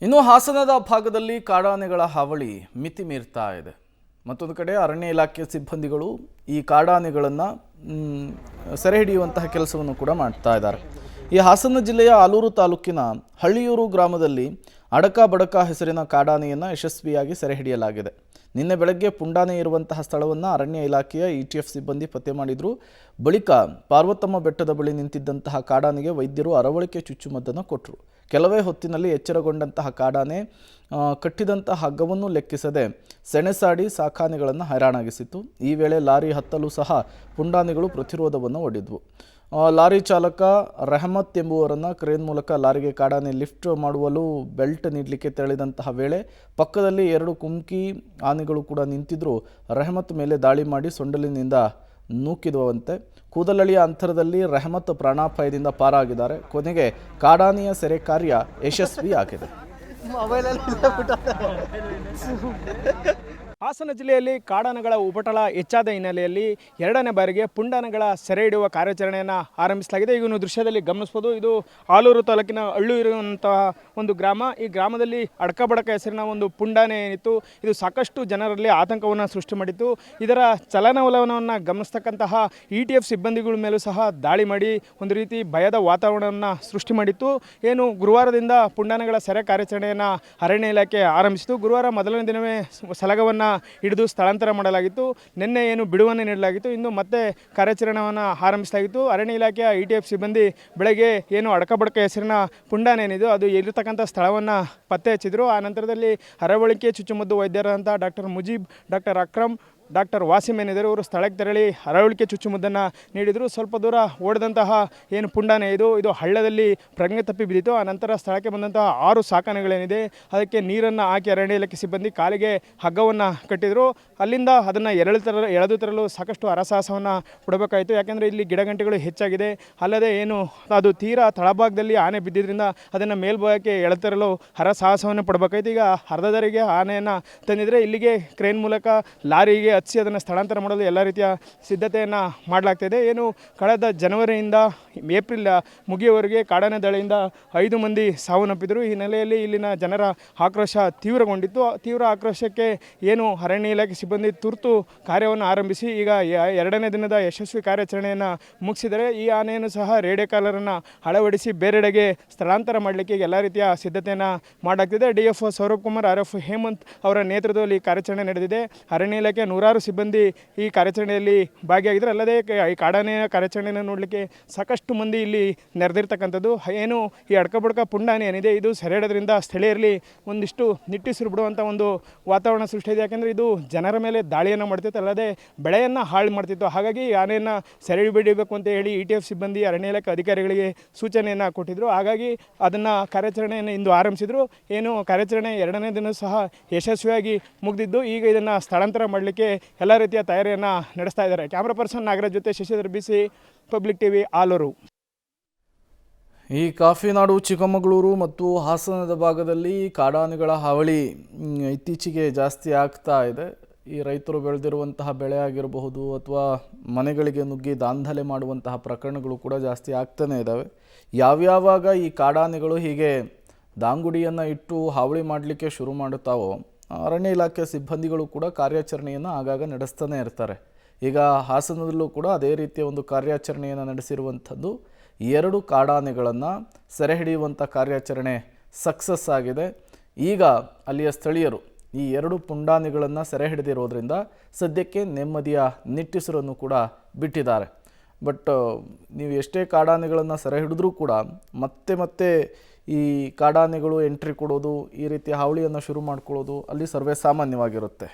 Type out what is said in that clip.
ಇನ್ನು ಹಾಸನದ ಭಾಗದಲ್ಲಿ ಕಾಡಾನೆಗಳ ಹಾವಳಿ ಮಿತಿ ಮೀರ್ತಾ ಇದೆ. ಮತ್ತೊಂದು ಕಡೆ ಅರಣ್ಯ ಇಲಾಖೆ ಸಿಬ್ಬಂದಿಗಳು ಈ ಕಾಡಾನೆಗಳನ್ನು ಸೆರೆ ಹಿಡಿಯುವಂತಹ ಕೆಲಸವನ್ನು ಕೂಡ ಮಾಡ್ತಾ ಇದ್ದಾರೆ. ಈ ಹಾಸನ ಜಿಲ್ಲೆಯ ಆಲೂರು ತಾಲೂಕಿನ ಹಳ್ಳಿಯೂರು ಗ್ರಾಮದಲ್ಲಿ ಅಡಕ ಬಡಕ ಹೆಸರಿನ ಕಾಡಾನೆಯನ್ನು ಯಶಸ್ವಿಯಾಗಿ ಸೆರೆ ಹಿಡಿಯಲಾಗಿದೆ. ನಿನ್ನೆ ಬೆಳಗ್ಗೆ ಪುಂಡಾನೆ ಇರುವಂತಹ ಸ್ಥಳವನ್ನು ಅರಣ್ಯ ಇಲಾಖೆಯ ETF ಸಿಬ್ಬಂದಿ ಪತ್ತೆ ಮಾಡಿದ್ರು. ಬಳಿಕ ಪಾರ್ವತಮ್ಮ ಬೆಟ್ಟದ ಬಳಿ ನಿಂತಿದ್ದಂತಹ ಕಾಡಾನೆಗೆ ವೈದ್ಯರು ಅರವಳಿಕೆ ಚುಚ್ಚುಮದ್ದನ್ನು ಕೊಟ್ಟರು. ಕೆಲವೇ ಹೊತ್ತಿನಲ್ಲಿ ಎಚ್ಚರಗೊಂಡಂತಹ ಕಾಡಾನೆ ಕಟ್ಟಿದಂತಹ ಹಗ್ಗವನ್ನು ಲೆಕ್ಕಿಸದೆ ಸೆಣಸಾಡಿ ಸಾಕಾನೆಗಳನ್ನು ಹೈರಾಣಾಗಿಸಿತ್ತು. ಈ ವೇಳೆ ಲಾರಿ ಹತ್ತಲು ಸಹ ಪುಂಡಾನೆಗಳು ಪ್ರತಿರೋಧವನ್ನು ಒಡ್ಡಿದ್ವು. ಲಾರಿ ಚಾಲಕ ರೆಹಮತ್ ಎಂಬುವರನ್ನು ಕ್ರೇನ್ ಮೂಲಕ ಲಾರಿಗೆ ಕಾಡಾನೆ ಲಿಫ್ಟ್ ಮಾಡುವಲು ಬೆಲ್ಟ್ ನೀಡಲಿಕ್ಕೆ ತೆರಳಿದಂತಹ ವೇಳೆ ಪಕ್ಕದಲ್ಲಿ 2 ಕುಮ್ಕಿ ಆನೆಗಳು ಕೂಡ ನಿಂತಿದ್ದರೂ ರೆಹಮತ್ ಮೇಲೆ ದಾಳಿ ಮಾಡಿ ಸೊಂಡಲಿನಿಂದ ನೂಕಿದುವಂತೆ. ಕೂದಲಳಿಯ ಅಂತರದಲ್ಲಿ ರೆಹಮತ್ ಪ್ರಾಣಾಪಾಯದಿಂದ ಪಾರಾಗಿದ್ದಾರೆ. ಕೊನೆಗೆ ಕಾಡಾನೆಯ ಸೆರೆ ಕಾರ್ಯ ಯಶಸ್ವಿಯಾಗಿದೆ. ಹಾಸನ ಜಿಲ್ಲೆಯಲ್ಲಿ ಕಾಡಾನೆಗಳ ಉಪಟಳ ಹೆಚ್ಚಾದ ಹಿನ್ನೆಲೆಯಲ್ಲಿ 2ನೇ ಬಾರಿಗೆ ಪುಂಡಾನೆಗಳ ಸೆರೆ ಹಿಡಿಯುವ ಕಾರ್ಯಾಚರಣೆಯನ್ನು ಆರಂಭಿಸಲಾಗಿದೆ. ಈಗ ನೀವು ದೃಶ್ಯದಲ್ಲಿ ಗಮನಿಸ್ಬೋದು, ಇದು ಆಲೂರು ತಾಲೂಕಿನ ಇರುವಂತಹ ಒಂದು ಗ್ರಾಮ. ಈ ಗ್ರಾಮದಲ್ಲಿ ಅಡಕ ಬಡಕ ಹೆಸರಿನ ಒಂದು ಪುಂಡಾನೆ ಏನಿತ್ತು, ಇದು ಸಾಕಷ್ಟು ಜನರಲ್ಲಿ ಆತಂಕವನ್ನು ಸೃಷ್ಟಿ ಮಾಡಿತ್ತು. ಇದರ ಚಲನವಲನವನ್ನು ಗಮನಿಸ್ತಕ್ಕಂತಹ ETF ಸಿಬ್ಬಂದಿಗಳ ಮೇಲೂ ಸಹ ದಾಳಿ ಮಾಡಿ ಒಂದು ರೀತಿ ಭಯದ ವಾತಾವರಣವನ್ನು ಸೃಷ್ಟಿ ಮಾಡಿತ್ತು. ಏನು ಗುರುವಾರದಿಂದ ಪುಂಡಾನೆಗಳ ಸೆರೆ ಕಾರ್ಯಾಚರಣೆಯನ್ನು ಅರಣ್ಯ ಇಲಾಖೆ ಆರಂಭಿಸಿತು. ಗುರುವಾರ ಮೊದಲನೇ ದಿನವೇ ಸಲಗವನ್ನು ಹಿಡಿದು ಸ್ಥಳಾಂತರ ಮಾಡಲಾಗಿತ್ತು. ನಿನ್ನೆ ಏನು ಬಿಡುವನ್ನು ನೀಡಲಾಗಿತ್ತು. ಇನ್ನು ಮತ್ತೆ ಕಾರ್ಯಾಚರಣೆಯನ್ನು ಆರಂಭಿಸಲಾಗಿತ್ತು. ಅರಣ್ಯ ಇಲಾಖೆಯ ETF ಸಿಬ್ಬಂದಿ ಬೆಳಗ್ಗೆ ಏನು ಅಡಕ ಬಡಕ ಹೆಸರಿನ ಪುಂಡಾನೆ ಏನಿದೆ ಅದು ಇರತಕ್ಕಂಥ ಸ್ಥಳವನ್ನು ಪತ್ತೆ ಹಚ್ಚಿದ್ರು. ಆ ನಂತರದಲ್ಲಿ ಅರವಳಿಕೆ ಚುಚ್ಚುಮದ್ದು ವೈದ್ಯರಾದಂಥ doctor Mujeeb, doctor Akram, doctor Waseem ಏನಿದ್ದಾರೆ ಇವರು ಸ್ಥಳಕ್ಕೆ ತೆರಳಿ ಅರವಳಿಕೆ ಚುಚ್ಚುಮದ್ದನ್ನು ನೀಡಿದರು. ಸ್ವಲ್ಪ ದೂರ ಓಡಿದಂತಹ ಏನು ಪುಂಡಾನೆ ಇದು ಹಳ್ಳದಲ್ಲಿ ಪ್ರಜ್ಞೆ ತಪ್ಪಿ ಬಿದ್ದಿತ್ತು. ಆ ನಂತರ ಸ್ಥಳಕ್ಕೆ ಬಂದಂತಹ 6 ಸಾಕಾನೆಗಳೇನಿದೆ ಅದಕ್ಕೆ ನೀರನ್ನು ಹಾಕಿ ಅರಣ್ಯ ಇಲಾಖೆ ಸಿಬ್ಬಂದಿ ಕಾಲಿಗೆ ಹಗ್ಗವನ್ನು ಕಟ್ಟಿದರು. ಅಲ್ಲಿಂದ ಅದನ್ನು ಎಳೆದು ತರಲು ಸಾಕಷ್ಟು ಹರಸಾಹಸವನ್ನು ಪಡಬೇಕಾಯಿತು. ಯಾಕೆಂದರೆ ಇಲ್ಲಿ ಗಿಡಗಂಟೆಗಳು ಹೆಚ್ಚಾಗಿದೆ. ಅಲ್ಲದೆ ಏನು ಅದು ತೀರಾ ತಳಭಾಗದಲ್ಲಿ ಆನೆ ಬಿದ್ದಿದ್ದರಿಂದ ಅದನ್ನು ಮೇಲ್ಭಾಗಕ್ಕೆ ಎಳೆತರಲು ಹರಸಾಹಸವನ್ನು ಪಡಬೇಕಾಯಿತು. ಈಗ ಅರ್ಧದರಿಗೆ ಆನೆಯನ್ನು ತಂದಿದ್ದರೆ ಇಲ್ಲಿಗೆ ಕ್ರೇನ್ ಮೂಲಕ ಲಾರಿಗೆ ಹಚ್ಚಿ ಅದನ್ನು ಸ್ಥಳಾಂತರ ಮಾಡಲು ಎಲ್ಲ ರೀತಿಯ ಸಿದ್ಧತೆಯನ್ನು ಮಾಡಲಾಗ್ತಾಯಿದೆ. ಏನು ಕಳೆದ ಜನವರಿಯಿಂದ ಏಪ್ರಿಲ್ ಮುಗಿಯುವವರೆಗೆ ಕಾಡಾನೆ ದಾಳಿಯಿಂದ 5 ಮಂದಿ ಸಾವನ್ನಪ್ಪಿದರು. ಈ ಹಿನ್ನೆಲೆಯಲ್ಲಿ ಇಲ್ಲಿನ ಜನರ ಆಕ್ರೋಶ ತೀವ್ರಗೊಂಡಿತ್ತು. ತೀವ್ರ ಆಕ್ರೋಶಕ್ಕೆ ಏನು ಅರಣ್ಯ ಇಲಾಖೆ ಸಿಬ್ಬಂದಿ ತುರ್ತು ಕಾರ್ಯವನ್ನು ಆರಂಭಿಸಿ ಈಗ 2ನೇ ದಿನದ ಯಶಸ್ವಿ ಕಾರ್ಯಾಚರಣೆಯನ್ನು ಮುಗಿಸಿದರೆ ಈ ಆನೆಯನ್ನು ಸಹ ರೇಡಿಯೋ ಕಾಲರನ್ನು ಅಳವಡಿಸಿ ಬೇರೆಡೆಗೆ ಸ್ಥಳಾಂತರ ಮಾಡಲಿಕ್ಕೆ ಎಲ್ಲ ರೀತಿಯ ಸಿದ್ಧತೆಯನ್ನು ಮಾಡಲಾಗ್ತಿದೆ. DFO ಸೌರಭ್ ಕುಮಾರ್, RF ಹೇಮಂತ್ ಅವರ ನೇತೃತ್ವದಲ್ಲಿ ಕಾರ್ಯಾಚರಣೆ ನಡೆದಿದೆ. ಅರಣ್ಯ ಇಲಾಖೆ 100 ಸಿಬ್ಬಂದಿ ಈ ಕಾರ್ಯಾಚರಣೆಯಲ್ಲಿ ಭಾಗಿಯಾಗಿದ್ದಾರೆ. ಅಲ್ಲದೆ ಈ ಕಾಡಾನೆಯ ಕಾರ್ಯಾಚರಣೆಯನ್ನು ನೋಡಲಿಕ್ಕೆ ಸಾಕಷ್ಟು ಮಂದಿ ಇಲ್ಲಿ ನೆರೆದಿರ್ತಕ್ಕಂಥದ್ದು. ಏನು ಈ ಅಡಕ ಬಡಕ ಪುಂಡಾನೆ ಏನಿದೆ ಇದು ಸೆರೆ ಹಿಡಿಯೋದ್ರಿಂದ ಸ್ಥಳೀಯರಲ್ಲಿ ಒಂದಿಷ್ಟು ನಿಟ್ಟುಸಿರು ಬಿಡುವಂಥ ಒಂದು ವಾತಾವರಣ ಸೃಷ್ಟಿಯಿದೆ. ಯಾಕೆಂದರೆ ಇದು ಜನರ ಮೇಲೆ ದಾಳಿಯನ್ನು ಮಾಡ್ತಿತ್ತು, ಅಲ್ಲದೆ ಬೆಳೆಯನ್ನು ಹಾಳು ಮಾಡ್ತಿತ್ತು. ಹಾಗಾಗಿ ಈ ಆನೆಯನ್ನು ಸೆರೆ ಹಿಡಿಯಬೇಕು ಅಂತ ಹೇಳಿ ETF ಸಿಬ್ಬಂದಿ ಅರಣ್ಯ ಇಲಾಖೆ ಅಧಿಕಾರಿಗಳಿಗೆ ಸೂಚನೆಯನ್ನು ಕೊಟ್ಟಿದ್ದರು. ಹಾಗಾಗಿ ಅದನ್ನು ಕಾರ್ಯಾಚರಣೆಯನ್ನು ಇಂದು ಆರಂಭಿಸಿದರು. ಏನು ಕಾರ್ಯಾಚರಣೆ 2ನೇ ದಿನ ಸಹ ಯಶಸ್ವಿಯಾಗಿ ಮುಗಿದಿದ್ದು ಈಗ ಇದನ್ನು ಸ್ಥಳಾಂತರ ಮಾಡಲಿಕ್ಕೆ ಎಲ್ಲ ರೀತಿಯ ತಯಾರಿಯನ್ನು ನಡೆಸ್ತಾ ಇದ್ದಾರೆ. ಕ್ಯಾಮ್ರಾ ಪರ್ಸನ್ ನಾಗರಾಜ್ ಜೊತೆ Shashidhar BC, public TV, Aluru. ಈ ಕಾಫಿನಾಡು, ಚಿಕ್ಕಮಗಳೂರು ಮತ್ತು ಹಾಸನದ ಭಾಗದಲ್ಲಿ ಕಾಡಾನೆಗಳ ಹಾವಳಿ ಇತ್ತೀಚೆಗೆ ಜಾಸ್ತಿ ಆಗ್ತಾ ಇದೆ. ಈ ರೈತರು ಬೆಳೆದಿರುವಂತಹ ಬೆಳೆ ಆಗಿರಬಹುದು ಅಥವಾ ಮನೆಗಳಿಗೆ ನುಗ್ಗಿ ದಾಂಧಲೆ ಮಾಡುವಂತಹ ಪ್ರಕರಣಗಳು ಕೂಡ ಜಾಸ್ತಿ ಆಗ್ತಾನೆ ಇದ್ದಾವೆ. ಯಾವ್ಯಾವಾಗ ಈ ಕಾಡಾನೆಗಳು ಹೀಗೆ ದಾಂಗುಡಿಯನ್ನು ಇಟ್ಟು ಹಾವಳಿ ಮಾಡಲಿಕ್ಕೆ ಶುರು ಮಾಡುತ್ತಾವೋ ಅರಣ್ಯ ಇಲಾಖೆ ಸಿಬ್ಬಂದಿಗಳು ಕೂಡ ಕಾರ್ಯಾಚರಣೆಯನ್ನು ಆಗಾಗ ನಡೆಸ್ತಾನೆ ಇರ್ತಾರೆ. ಈಗ ಹಾಸನದಲ್ಲೂ ಕೂಡ ಅದೇ ರೀತಿಯ ಒಂದು ಕಾರ್ಯಾಚರಣೆಯನ್ನು ನಡೆಸಿರುವಂಥದ್ದು. 2 ಕಾಡಾನೆಗಳನ್ನು ಸೆರೆ ಹಿಡಿಯುವಂಥ ಕಾರ್ಯಾಚರಣೆ ಸಕ್ಸಸ್ ಆಗಿದೆ. ಈಗ ಅಲ್ಲಿಯ ಸ್ಥಳೀಯರು ಈ 2 ಪುಂಡಾನೆಗಳನ್ನು ಸೆರೆ ಹಿಡಿದಿರೋದ್ರಿಂದ ಸದ್ಯಕ್ಕೆ ನೆಮ್ಮದಿಯ ನಿಟ್ಟುಸಿರನ್ನು ಕೂಡ ಬಿಟ್ಟಿದ್ದಾರೆ. ಬಟ್ ನೀವು ಎಷ್ಟೇ ಕಾಡಾನೆಗಳನ್ನು ಸೆರೆ ಹಿಡಿದ್ರೂ ಕೂಡ ಮತ್ತೆ ಈ ಕಾಡಾನೆಗಳು ಎಂಟ್ರಿ ಕೊಡೋದು, ಈ ರೀತಿಯ ಹಾವಳಿಯನ್ನು ಶುರು ಮಾಡ್ಕೊಳ್ಳೋದು ಅಲ್ಲಿ ಸರ್ವೇ ಸಾಮಾನ್ಯವಾಗಿರುತ್ತೆ.